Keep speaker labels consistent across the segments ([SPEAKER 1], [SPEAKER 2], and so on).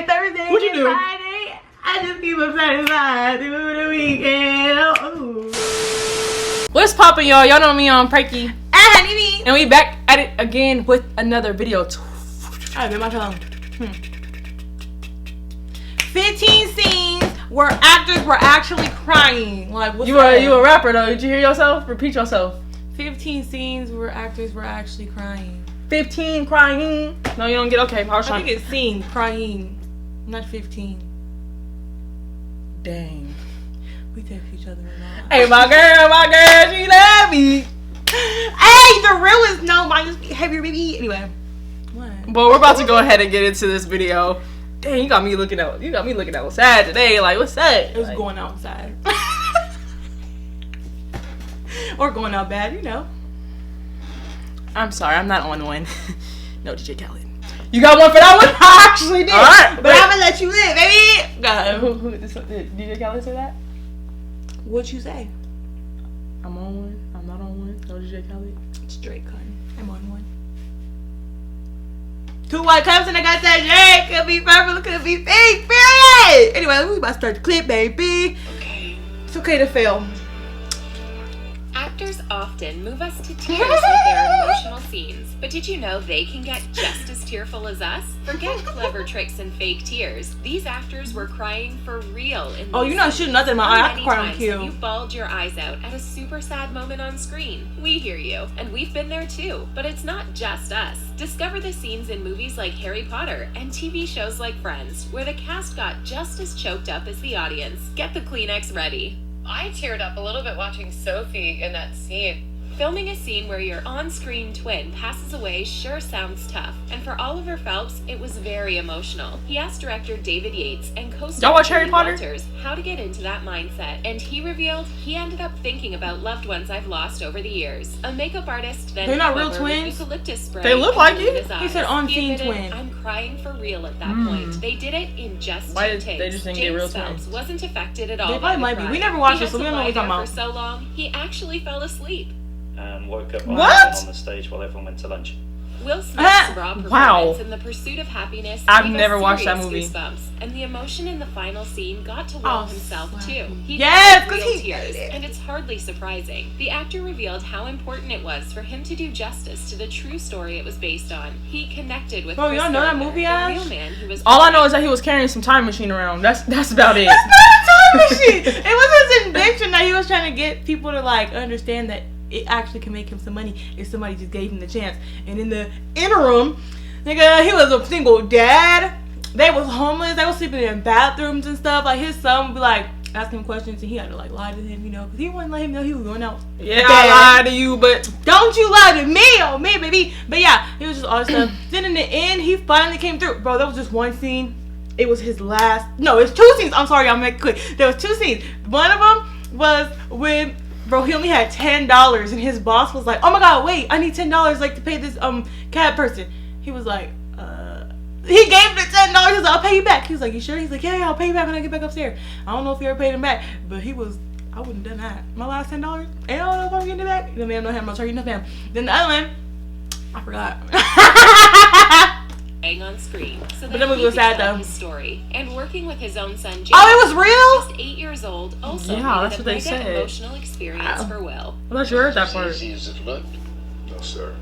[SPEAKER 1] Wednesday, Thursday,
[SPEAKER 2] What'd you do?
[SPEAKER 1] Friday. I just keep up satisfied through the weekend. Oh.
[SPEAKER 2] What's poppin', y'all? Y'all know me on Perkyy
[SPEAKER 1] And Honeeybee.
[SPEAKER 2] and we back at it again with another video.
[SPEAKER 1] I bit my tongue. 15 scenes where actors were actually crying. Like, what's
[SPEAKER 2] You
[SPEAKER 1] that?
[SPEAKER 2] a rapper though? Did you hear yourself? Repeat yourself.
[SPEAKER 1] 15 scenes where actors were actually crying.
[SPEAKER 2] 15 crying. No, you don't get okay.
[SPEAKER 1] I think it's scene crying, not 15.
[SPEAKER 2] Dang.
[SPEAKER 1] We text each other a lot.
[SPEAKER 2] Hey, my girl, she love me.
[SPEAKER 1] Hey, the real is no minus heavier, baby. Anyway, what?
[SPEAKER 2] But we're about to go ahead and get into this video. Dang, you got me looking out sad today. Like, what's that?
[SPEAKER 1] It was going outside. Or going out bad, you know.
[SPEAKER 2] I'm sorry, I'm not on one. No, DJ Khaled.
[SPEAKER 1] You got one for that one? I actually did.
[SPEAKER 2] All right,
[SPEAKER 1] but I'm gonna let you live, baby. Go.
[SPEAKER 2] Did DJ Khaled say that?
[SPEAKER 1] What'd you say?
[SPEAKER 2] I'm on one. I'm not on one. No, DJ Khaled.
[SPEAKER 1] Straight cut. I'm on one. Two white cups and I got that J. Could be purple, could be pink. Period. Anyway, we about to start the clip, baby.
[SPEAKER 3] Okay.
[SPEAKER 1] It's okay to fail.
[SPEAKER 3] Actors often move us to tears with their emotional scenes, but did you know they can get just as tearful as us? Forget clever tricks and fake tears. These actors were crying for real in
[SPEAKER 1] Oh,
[SPEAKER 3] these
[SPEAKER 1] you're not shooting nothing in my eye. I can cry on
[SPEAKER 3] times
[SPEAKER 1] cue.
[SPEAKER 3] have you bawled your eyes out at a super sad moment on screen? We hear you, and we've been there too. But it's not just us. Discover the scenes in movies like Harry Potter and TV shows like Friends, where the cast got just as choked up as the audience. Get the Kleenex ready.
[SPEAKER 4] I teared up a little bit watching Sophie in that scene.
[SPEAKER 3] Filming a scene where your on-screen twin passes away sure sounds tough, and for Oliver Phelps, it was very emotional. He asked director David Yates and co-star
[SPEAKER 2] Y'all watch Harry
[SPEAKER 3] Julie
[SPEAKER 2] Potter?
[SPEAKER 3] Walters how to get into that mindset, and he revealed he ended up thinking about loved ones I've lost over the years. A makeup artist then
[SPEAKER 1] They're not
[SPEAKER 3] came
[SPEAKER 1] real
[SPEAKER 3] over with
[SPEAKER 1] twins?
[SPEAKER 3] eucalyptus spray
[SPEAKER 2] They look
[SPEAKER 3] and
[SPEAKER 2] like
[SPEAKER 3] glued
[SPEAKER 2] it.
[SPEAKER 3] his
[SPEAKER 1] He said
[SPEAKER 3] eyes.
[SPEAKER 1] on-scene
[SPEAKER 3] admitted,
[SPEAKER 1] twin.
[SPEAKER 3] I'm crying for real at that point. They did it in just
[SPEAKER 2] Why
[SPEAKER 3] two
[SPEAKER 2] did they
[SPEAKER 3] takes.
[SPEAKER 2] just didn't get
[SPEAKER 3] James
[SPEAKER 2] real
[SPEAKER 3] Phelps
[SPEAKER 2] twins?
[SPEAKER 3] wasn't affected at all.
[SPEAKER 1] They
[SPEAKER 3] by
[SPEAKER 1] probably
[SPEAKER 3] the
[SPEAKER 1] might be.
[SPEAKER 3] cry.
[SPEAKER 1] We never watched
[SPEAKER 3] He
[SPEAKER 1] it, so
[SPEAKER 3] had
[SPEAKER 1] we
[SPEAKER 3] to
[SPEAKER 1] don't know what
[SPEAKER 3] lie
[SPEAKER 1] we're talking
[SPEAKER 3] there
[SPEAKER 1] about.
[SPEAKER 3] for so long, he actually fell asleep.
[SPEAKER 5] And woke up
[SPEAKER 2] What?
[SPEAKER 5] on the stage while everyone went to lunch.
[SPEAKER 3] Will Smith's raw performance
[SPEAKER 2] Wow.
[SPEAKER 3] in The Pursuit of Happiness
[SPEAKER 2] I've
[SPEAKER 3] gave us
[SPEAKER 2] never watched that
[SPEAKER 3] serious
[SPEAKER 2] movie.
[SPEAKER 3] goosebumps, and the emotion in the final scene got to Will
[SPEAKER 1] Oh,
[SPEAKER 3] himself
[SPEAKER 1] slap
[SPEAKER 3] too.
[SPEAKER 1] him.
[SPEAKER 3] He
[SPEAKER 1] Yes,
[SPEAKER 3] cried
[SPEAKER 1] 'cause
[SPEAKER 3] real
[SPEAKER 1] he
[SPEAKER 3] tears,
[SPEAKER 1] did it.
[SPEAKER 3] and it's hardly surprising. The actor revealed how important it was for him to do justice to the true story it was based on. He connected with
[SPEAKER 1] Bro,
[SPEAKER 3] Chris
[SPEAKER 1] y'all know that
[SPEAKER 3] Gardner,
[SPEAKER 1] movie,
[SPEAKER 3] the
[SPEAKER 1] Ash?
[SPEAKER 3] real man who was
[SPEAKER 2] All I know is that he was carrying some time machine around. That's about it.
[SPEAKER 1] It's not a time machine. It was his invention that he was trying to get people to like understand that it actually can make him some money if somebody just gave him the chance. And in the interim, nigga, he was a single dad. They was homeless. They was sleeping in bathrooms and stuff. Like his son would be like asking him questions, and he had to like lie to him, you know, because he wouldn't let him know he was going out.
[SPEAKER 2] Yeah,
[SPEAKER 1] bad.
[SPEAKER 2] I lied to you, but
[SPEAKER 1] Don't you lie to me, oh me, baby. But yeah, it was just all this stuff. Then in the end, he finally came through. Bro, that was just one scene. It was his last. No, it's two scenes. I'm sorry, I'll make it quick. There was two scenes. One of them was when, bro, he only had $10, and his boss was like, "Oh my God, wait, I need $10 like to pay this cab person." He was like, he gave him the $10. He was like, "I'll pay you back." He was like, "You sure?" He's like, "Yeah, I'll pay you back when I get back upstairs." I don't know if he ever paid him back, but I wouldn't have done that. My last $10, and I don't know if I'm getting it back. The man don't have no turkey, no fam. Then the other one, I forgot.
[SPEAKER 3] on screen, so
[SPEAKER 1] But
[SPEAKER 3] that
[SPEAKER 1] that movie
[SPEAKER 3] he
[SPEAKER 1] was
[SPEAKER 3] could
[SPEAKER 1] sad,
[SPEAKER 3] tell
[SPEAKER 1] though.
[SPEAKER 3] his story. And working with his own son, James,
[SPEAKER 1] Oh, it was real?
[SPEAKER 3] just 8 years old, also
[SPEAKER 2] Yeah,
[SPEAKER 3] made
[SPEAKER 2] that's
[SPEAKER 3] it a
[SPEAKER 2] what they
[SPEAKER 3] mega
[SPEAKER 2] said.
[SPEAKER 3] emotional experience
[SPEAKER 2] Wow.
[SPEAKER 3] for Will.
[SPEAKER 2] I thought you heard that part.
[SPEAKER 6] Is it flipped? No, sir.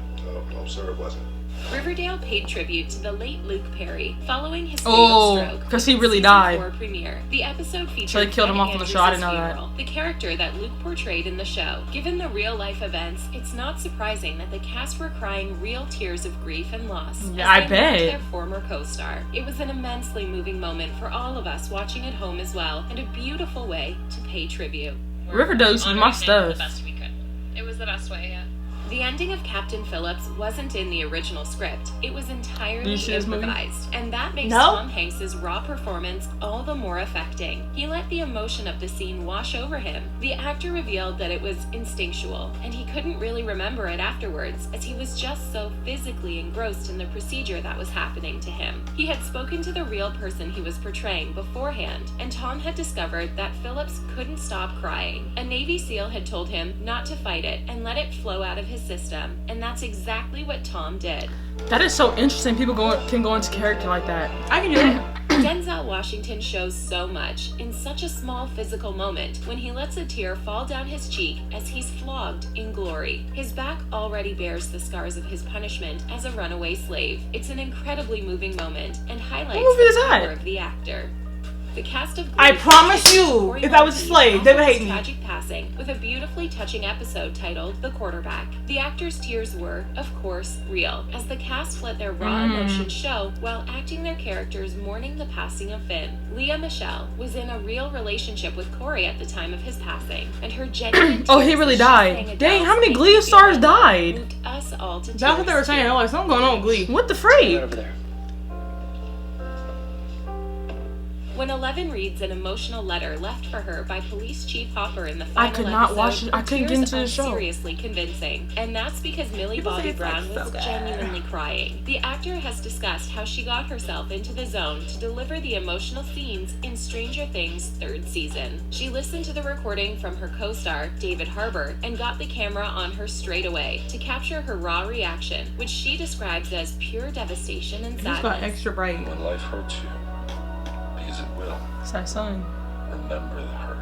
[SPEAKER 6] No, sir, it wasn't.
[SPEAKER 3] Riverdale paid tribute to the late Luke Perry following his
[SPEAKER 2] Oh,
[SPEAKER 3] fatal stroke.
[SPEAKER 2] 'cause he
[SPEAKER 3] with
[SPEAKER 2] really
[SPEAKER 3] the season
[SPEAKER 2] died.
[SPEAKER 3] 4 premiere. The episode featured
[SPEAKER 2] So they killed him
[SPEAKER 3] Ted
[SPEAKER 2] off of the show. I didn't know
[SPEAKER 3] Andrews'
[SPEAKER 2] that.
[SPEAKER 3] funeral, the character that Luke portrayed in the show. Given the real-life events, it's not surprising that the cast were crying real tears of grief and loss
[SPEAKER 2] Yeah, I
[SPEAKER 3] as they mourned
[SPEAKER 2] bet.
[SPEAKER 3] their former co-star. It was an immensely moving moment for all of us watching at home as well, and a beautiful way to pay tribute.
[SPEAKER 2] Riverdale used to be my stuff.
[SPEAKER 4] The best we could. It was the best way, yeah.
[SPEAKER 3] The ending of Captain Phillips wasn't in the original script. It was entirely
[SPEAKER 2] Did you see this movie?
[SPEAKER 3] improvised, and that makes
[SPEAKER 1] No.
[SPEAKER 3] Tom Hanks' raw performance all the more affecting. He let the emotion of the scene wash over him. The actor revealed that it was instinctual, and he couldn't really remember it afterwards, as he was just so physically engrossed in the procedure that was happening to him. He had spoken to the real person he was portraying beforehand, and Tom had discovered that Phillips couldn't stop crying. A Navy SEAL had told him not to fight it and let it flow out of his system, and that's exactly what Tom did.
[SPEAKER 2] That is so interesting. People can go into character like that.
[SPEAKER 1] I can do it.
[SPEAKER 3] Denzel Washington shows so much in such a small physical moment when he lets a tear fall down his cheek as he's flogged in glory. His back already bears the scars of his punishment as a runaway slave. It's an incredibly moving moment and highlights the power of the actor. The cast of Glee
[SPEAKER 1] I promise you, if I was a slave, they would hate me.
[SPEAKER 3] Tragic passing with a beautifully touching episode titled The Quarterback. The actor's tears were, of course, real, as the cast let their raw emotions show while acting their characters mourning the passing of Finn. Leah Michelle was in a real relationship with Corey at the time of his passing, and her genuine
[SPEAKER 2] Oh, he really died. Dang, how many Glee stars died?
[SPEAKER 3] moved us all to tears.
[SPEAKER 1] That's what they were saying. I'm like, something going on with Glee.
[SPEAKER 2] What the freak?
[SPEAKER 5] Over there.
[SPEAKER 3] When Eleven reads an emotional letter left for her by Police Chief Hopper in the final
[SPEAKER 2] could not
[SPEAKER 3] episode,
[SPEAKER 2] watch it. I couldn't get
[SPEAKER 3] tears
[SPEAKER 2] into the
[SPEAKER 3] are
[SPEAKER 2] show.
[SPEAKER 3] Seriously convincing, and that's because Millie
[SPEAKER 1] People say
[SPEAKER 3] Bobby
[SPEAKER 1] it's,
[SPEAKER 3] Brown
[SPEAKER 1] like,
[SPEAKER 3] was
[SPEAKER 1] so good.
[SPEAKER 3] genuinely crying. The actor has discussed how she got herself into the zone to deliver the emotional scenes in Stranger Things' 3rd season. She listened to the recording from her co-star, David Harbour, and got the camera on her straight away to capture her raw reaction, which she describes as pure devastation and
[SPEAKER 1] This got
[SPEAKER 3] sadness.
[SPEAKER 1] extra bright.
[SPEAKER 6] When life hurts you, because it will,
[SPEAKER 2] It's that son.
[SPEAKER 6] remember the hurt.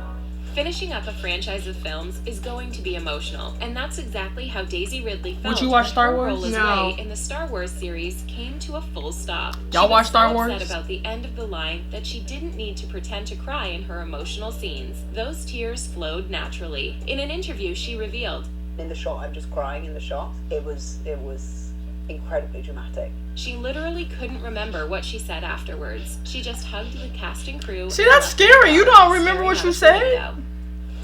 [SPEAKER 3] Finishing up a franchise of films is going to be emotional, and that's exactly how Daisy Ridley felt.
[SPEAKER 2] Would you watch
[SPEAKER 3] when
[SPEAKER 2] Star
[SPEAKER 3] her
[SPEAKER 2] Wars?
[SPEAKER 3] role as
[SPEAKER 1] No.
[SPEAKER 3] Rey in the Star Wars series came to a full stop.
[SPEAKER 2] Y'all
[SPEAKER 3] She was
[SPEAKER 2] watch Star
[SPEAKER 3] so
[SPEAKER 2] Wars?
[SPEAKER 3] upset about the end of the line that she didn't need to pretend to cry in her emotional scenes. Those tears flowed naturally. In an interview, she revealed,
[SPEAKER 7] in the shot, I'm just crying in the shot. It was incredibly dramatic.
[SPEAKER 3] she literally couldn't remember what she said afterwards. She just hugged the cast and crew.
[SPEAKER 2] See,
[SPEAKER 3] and
[SPEAKER 2] that's
[SPEAKER 3] left the
[SPEAKER 2] scary. You
[SPEAKER 3] crowd
[SPEAKER 2] don't remember
[SPEAKER 3] staring
[SPEAKER 2] what
[SPEAKER 3] out
[SPEAKER 2] you
[SPEAKER 3] the
[SPEAKER 2] said?
[SPEAKER 3] window.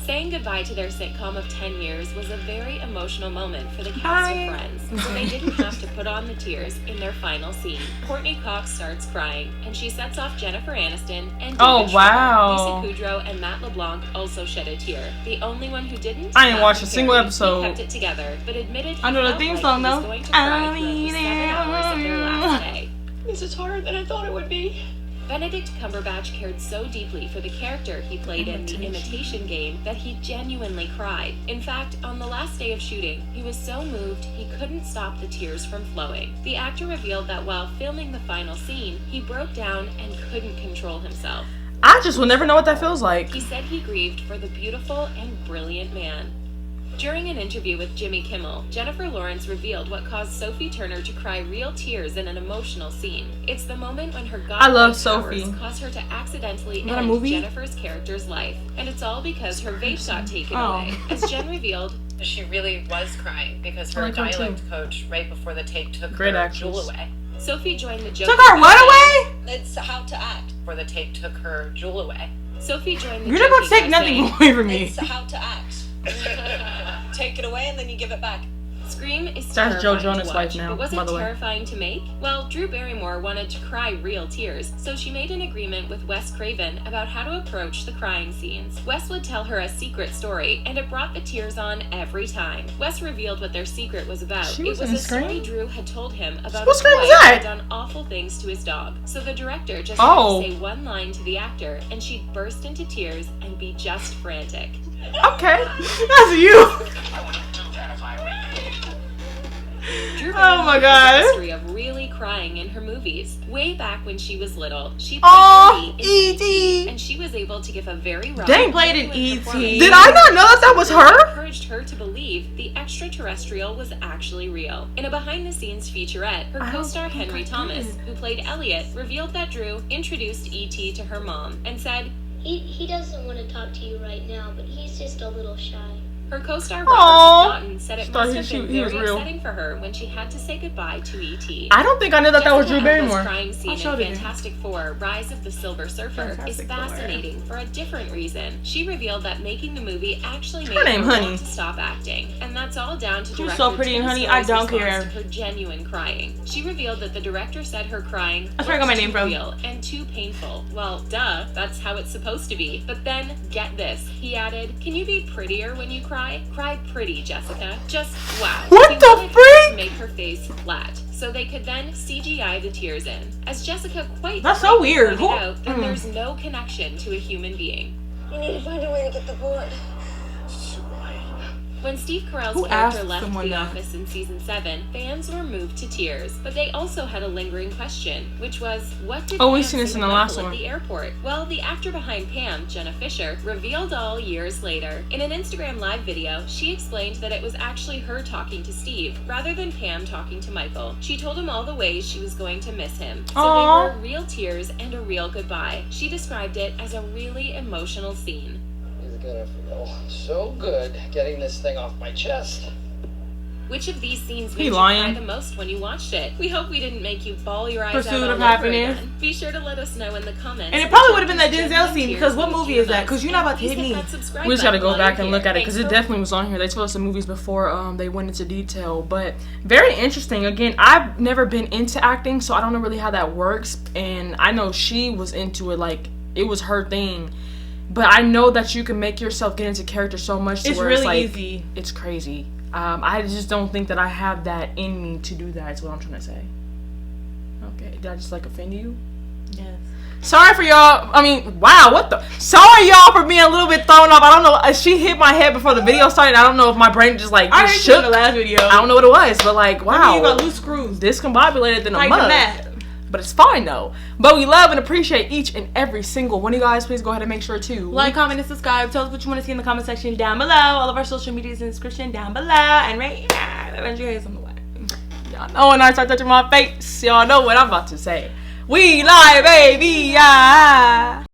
[SPEAKER 3] Saying goodbye to their sitcom of 10 years was a very emotional moment for the cast of Friends, so they didn't have to put on the tears in their final scene. Courtney Cox starts crying, and she sets off Jennifer Aniston and David
[SPEAKER 2] Oh,
[SPEAKER 3] Schwimmer.
[SPEAKER 2] wow.
[SPEAKER 3] Lisa Kudrow and Matt LeBlanc also shed a tear. The only one who didn't.
[SPEAKER 2] I didn't watch a
[SPEAKER 3] Matthew
[SPEAKER 2] single
[SPEAKER 3] Perry.
[SPEAKER 2] episode.
[SPEAKER 3] He kept it together, but admitted he
[SPEAKER 1] I know the
[SPEAKER 3] felt
[SPEAKER 1] theme
[SPEAKER 3] like
[SPEAKER 1] song,
[SPEAKER 3] he was
[SPEAKER 1] though.
[SPEAKER 3] going to cry
[SPEAKER 1] I
[SPEAKER 3] throughout the
[SPEAKER 1] mean
[SPEAKER 3] 7 hours of their last day.
[SPEAKER 4] This is harder than I thought it would be.
[SPEAKER 3] Benedict Cumberbatch cared so deeply for the character he played in The Imitation Game that he genuinely cried. In fact, on the last day of shooting, he was so moved he couldn't stop the tears from flowing. The actor revealed that while filming the final scene, he broke down and couldn't control himself.
[SPEAKER 2] I just will never know what that feels like.
[SPEAKER 3] He said he grieved for the beautiful and brilliant man. During an interview with Jimmy Kimmel, Jennifer Lawrence revealed what caused Sophie Turner to cry real tears in an emotional scene. It's the moment when her
[SPEAKER 2] I love
[SPEAKER 3] godlike
[SPEAKER 2] Sophie.
[SPEAKER 3] powers cause her to accidentally
[SPEAKER 1] that a
[SPEAKER 3] end
[SPEAKER 1] movie?
[SPEAKER 3] Jennifer's character's life. And it's all because her vape got taken
[SPEAKER 1] Oh.
[SPEAKER 3] away. As Jen revealed,
[SPEAKER 4] She really was crying because her
[SPEAKER 2] I like her too.
[SPEAKER 4] dialect coach right before the tape took
[SPEAKER 2] Great
[SPEAKER 4] her
[SPEAKER 2] actress.
[SPEAKER 4] jewel away.
[SPEAKER 3] Sophie joined the joke.
[SPEAKER 1] Took our what away?
[SPEAKER 7] It's how to act.
[SPEAKER 4] Before the tape took her jewel away.
[SPEAKER 3] Sophie joined the
[SPEAKER 1] You're not going to
[SPEAKER 3] joking
[SPEAKER 1] take
[SPEAKER 3] by
[SPEAKER 1] nothing
[SPEAKER 3] saying,
[SPEAKER 1] away from me.
[SPEAKER 7] It's how to act. Take it away and then you give it back.
[SPEAKER 3] Scream is
[SPEAKER 2] That's Joe
[SPEAKER 3] terrifying
[SPEAKER 2] Jonas'
[SPEAKER 3] to
[SPEAKER 2] wife
[SPEAKER 3] watch,
[SPEAKER 2] now,
[SPEAKER 3] but was
[SPEAKER 2] by
[SPEAKER 3] it
[SPEAKER 2] the way.
[SPEAKER 3] terrifying to make? Well, Drew Barrymore wanted to cry real tears, so she made an agreement with Wes Craven about how to approach the crying scenes. Wes would tell her a secret story, and it brought the tears on every time. Wes revealed what their secret was about.
[SPEAKER 2] She was
[SPEAKER 3] it was
[SPEAKER 2] in
[SPEAKER 3] a story
[SPEAKER 2] Scream?
[SPEAKER 3] Drew had told him about
[SPEAKER 2] What
[SPEAKER 3] a
[SPEAKER 2] Scream
[SPEAKER 3] boy
[SPEAKER 2] was
[SPEAKER 3] who
[SPEAKER 2] that?
[SPEAKER 3] had done awful things to his dog. So the director just
[SPEAKER 2] Oh.
[SPEAKER 3] had to say one line to the actor, and she'd burst into tears and be just frantic.
[SPEAKER 2] Okay.
[SPEAKER 1] That's you.
[SPEAKER 3] Drew
[SPEAKER 1] Oh my
[SPEAKER 3] Barrymore has
[SPEAKER 1] God.
[SPEAKER 3] a history of really crying in her movies. Way back when she was little, she played
[SPEAKER 1] Oh,
[SPEAKER 3] Marie in
[SPEAKER 1] E.T.
[SPEAKER 3] and she was able to give a very raw,
[SPEAKER 1] Dang, played in
[SPEAKER 3] genuine
[SPEAKER 1] E.T.
[SPEAKER 3] performance.
[SPEAKER 2] Did I not know that was her?
[SPEAKER 3] Encouraged her to believe the extraterrestrial was actually real. In a behind-the-scenes featurette, her
[SPEAKER 1] I don't
[SPEAKER 3] co-star
[SPEAKER 1] think
[SPEAKER 3] Henry
[SPEAKER 1] I
[SPEAKER 3] Thomas,
[SPEAKER 1] did.
[SPEAKER 3] who played Elliot, revealed that Drew introduced E.T. to her mom and said,
[SPEAKER 8] He doesn't want to talk to you right now, but he's just a little shy.
[SPEAKER 3] her co-star
[SPEAKER 2] Aw.
[SPEAKER 3] Robert McNaughton said it
[SPEAKER 2] Thought
[SPEAKER 3] must
[SPEAKER 2] he
[SPEAKER 3] have been
[SPEAKER 2] was
[SPEAKER 3] very
[SPEAKER 2] real.
[SPEAKER 3] upsetting for her when she had to say goodbye to E.T.
[SPEAKER 2] I don't think I knew that was Drew
[SPEAKER 3] Jessica Alba's
[SPEAKER 2] Barrymore.
[SPEAKER 3] crying scene
[SPEAKER 1] I
[SPEAKER 3] in
[SPEAKER 1] showed it to you.
[SPEAKER 3] Fantastic Four: Rise of the Silver Surfer is
[SPEAKER 1] Fantastic Four.
[SPEAKER 3] fascinating for a different reason. She revealed that making the movie actually made
[SPEAKER 2] Her name
[SPEAKER 3] her
[SPEAKER 2] Honey.
[SPEAKER 3] want to stop acting, and that's all down to
[SPEAKER 1] She was
[SPEAKER 3] director
[SPEAKER 1] so pretty and
[SPEAKER 3] Tim
[SPEAKER 1] honey, I
[SPEAKER 3] Story's
[SPEAKER 1] don't
[SPEAKER 3] response
[SPEAKER 1] care.
[SPEAKER 3] to her genuine crying. She revealed that the director said her crying
[SPEAKER 1] That's where I got my
[SPEAKER 3] was
[SPEAKER 1] name
[SPEAKER 3] too
[SPEAKER 1] from.
[SPEAKER 3] real and too painful. Well, duh, that's how it's supposed to be. But then, get this, he added, "Can you be prettier when you cry? Cry pretty, Jessica. Just wow."
[SPEAKER 2] What
[SPEAKER 3] He
[SPEAKER 2] the
[SPEAKER 3] wanted her
[SPEAKER 2] freak?
[SPEAKER 3] to make her face flat, so they could then CGI the tears in. As Jessica quite
[SPEAKER 1] That's so
[SPEAKER 3] rightly
[SPEAKER 1] weird.
[SPEAKER 3] pointed
[SPEAKER 1] Who-
[SPEAKER 3] out, that there's no connection to a human being.
[SPEAKER 7] You need to find a way to get the board.
[SPEAKER 3] When Steve Carell's
[SPEAKER 1] Who
[SPEAKER 3] character
[SPEAKER 1] asked
[SPEAKER 3] left
[SPEAKER 1] someone
[SPEAKER 3] The
[SPEAKER 1] that?
[SPEAKER 3] Office in season 7, fans were moved to tears, but they also had a lingering question, which was, what did
[SPEAKER 2] Oh,
[SPEAKER 3] Pam
[SPEAKER 2] we've seen
[SPEAKER 3] say
[SPEAKER 2] this
[SPEAKER 3] to
[SPEAKER 2] in the
[SPEAKER 3] Michael
[SPEAKER 2] last
[SPEAKER 3] at
[SPEAKER 2] one.
[SPEAKER 3] the airport? Well, the actor behind Pam, Jenna Fisher, revealed all years later. In an Instagram live video, she explained that it was actually her talking to Steve, rather than Pam talking to Michael. She told him all the ways she was going to miss him. So
[SPEAKER 2] Aww.
[SPEAKER 3] they were real tears and a real goodbye. She described it as a really emotional scene.
[SPEAKER 9] He's gonna feel so good getting this thing off my chest.
[SPEAKER 3] Which of these scenes
[SPEAKER 2] He
[SPEAKER 3] made you
[SPEAKER 2] lying.
[SPEAKER 3] cry the most when you watched it? We hope we didn't make you bawl your eyes
[SPEAKER 1] Pursuit
[SPEAKER 3] out all
[SPEAKER 1] of
[SPEAKER 3] over
[SPEAKER 1] Happiness.
[SPEAKER 3] again. Be sure to let us know in the comments.
[SPEAKER 1] And it probably
[SPEAKER 3] which
[SPEAKER 1] would have been that
[SPEAKER 3] actors'
[SPEAKER 1] Denzel
[SPEAKER 3] genuine
[SPEAKER 1] scene,
[SPEAKER 3] tears
[SPEAKER 1] because what
[SPEAKER 3] moved
[SPEAKER 1] movie
[SPEAKER 3] you
[SPEAKER 1] is that?
[SPEAKER 3] the
[SPEAKER 1] Because you're
[SPEAKER 3] most.
[SPEAKER 1] not about to
[SPEAKER 3] And
[SPEAKER 1] hit
[SPEAKER 3] please
[SPEAKER 1] me.
[SPEAKER 3] hit that subscribe
[SPEAKER 2] We just gotta
[SPEAKER 3] button
[SPEAKER 2] go
[SPEAKER 3] while
[SPEAKER 2] back
[SPEAKER 3] you're
[SPEAKER 2] and look
[SPEAKER 3] here.
[SPEAKER 2] at it because it
[SPEAKER 3] Thanks for
[SPEAKER 2] definitely was on here. They told us the movies before they went into detail, but very interesting. Again, I've never been into acting, so I don't know really how that works. And I know she was into it, like it was her thing. But I know that you can make yourself get into character so much to
[SPEAKER 1] It's
[SPEAKER 2] where
[SPEAKER 1] really
[SPEAKER 2] it's like
[SPEAKER 1] easy.
[SPEAKER 2] it's crazy. I just don't think that I have that in me to do that. Is what I'm trying to say. Okay, did I just like offend you?
[SPEAKER 1] Yes.
[SPEAKER 2] Sorry for y'all. I mean, wow, what the? Sorry y'all for being a little bit thrown off. I don't know. She hit my head before the video started. I don't know if my brain just like
[SPEAKER 1] I
[SPEAKER 2] just
[SPEAKER 1] heard you in
[SPEAKER 2] shook.
[SPEAKER 1] the last video.
[SPEAKER 2] I don't know what it was, but like, wow,
[SPEAKER 1] You got loose screws.
[SPEAKER 2] discombobulated than a
[SPEAKER 1] Tighten
[SPEAKER 2] mug.
[SPEAKER 1] that.
[SPEAKER 2] But it's fine though. But we love and appreciate each and every single one of you guys. Please go ahead and make sure to
[SPEAKER 1] Like, comment, and subscribe. Tell us what you want to see in the comment section down below. All of our social medias in the description down below. And right here, that your hands on the way.
[SPEAKER 2] Y'all know when I start touching my face, y'all know what I'm about to say. We lie, baby. Yeah.